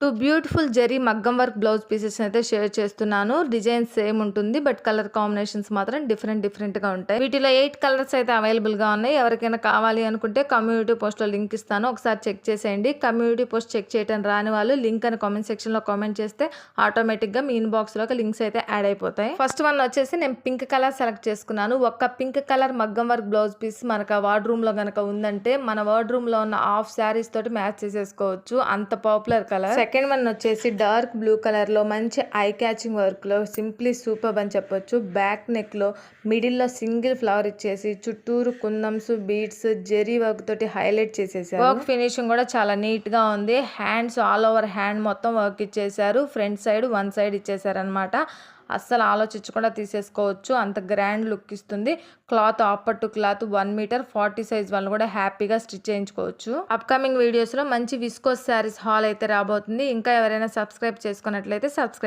2 beautiful zari మగ్గం work blouse pieces అయితే share చేస్తున్నాను. డిజైన్ సేమ్ ఉంటుంది. బట్ కలర్ కాంబినేషన్స్ మాత్రం డిఫరెంట్‌గా ఉంటాయి. వీటిలో 8 కలర్స్ అయితే అవైలబుల్‌గా ఉన్నాయి. ఎవరికైనా కావాలి అనుకుంటే కమ్యూనిటీ పోస్ట్‌లో లింక్ ఇస్తాను. ఒకసారి చెక్ చేసేయండి. కమ్యూనిటీ పోస్ట్ చెక్ చేయడం రాని వాళ్ళు లింక్ అని కామెంట్ సెక్షన్‌లో కామెంట్ చేస్తే ఆటోమేటిక్‌గా మీ ఇన్‌బాక్స్‌లోకి లింక్స్ అయితే యాడ్ అయిపోతాయి. ఫస్ట్ వన్ వచ్చేసి నేను పింక్ కలర్ సెలెక్ట్ చేసుకున్నాను. ఒక్క పింక్ కలర్ మగ్గం వర్క్ బ్లౌజ్ పీస్ మనకు వార్డ్‌రూమ్‌లో గనక ఉందంటే మన వార్డ్‌రూమ్‌లో ఉన్న హాఫ్ శారీస్ తోటి మ్యాచ్ చేసేసుకోవచ్చు. అంత పాపులర్ కలర్. సెకండ్ వన్ వచ్చేసి డార్క్ బ్లూ కలర్ లో మంచి ఐ క్యాచింగ్ వర్క్ లో సింప్లీ సూపర్ అని చెప్పొచ్చు. బ్యాక్ నెక్ లో మిడిల్ లో సింగిల్ ఫ్లవర్ ఇచ్చేసి చుట్టూరు కుందమ్స్ బీడ్స్ జెరీ వర్క్ తోటి హైలైట్ చేసేసారు. వర్క్ ఫినిషింగ్ కూడా చాలా నీట్ గా ఉంది. హ్యాండ్స్ ఆల్ ఓవర్ హ్యాండ్ మొత్తం వర్క్ ఇచ్చేసారు. ఫ్రంట్ సైడ్ వన్ సైడ్ ఇచ్చేసారు అనమాట. అస్సలు ఆలోచించకుండా తీసేసుకోవచ్చు. అంత గ్రాండ్ లుక్ ఇస్తుంది. క్లాత్ ఆపట్టు క్లాత్ 1 మీటర్ 40 సైజ్ వాళ్ళు కూడా హ్యాపీగా స్టిచ్ చేయించుకోవచ్చు. అప్కమింగ్ వీడియోస్లో మంచి విస్కోస్ శారీస్ హాల్ అయితే రాబోతుంది. ఇంకా ఎవరైనా సబ్స్క్రైబ్ చేసుకున్నట్లయితే సబ్స్క్రైబ్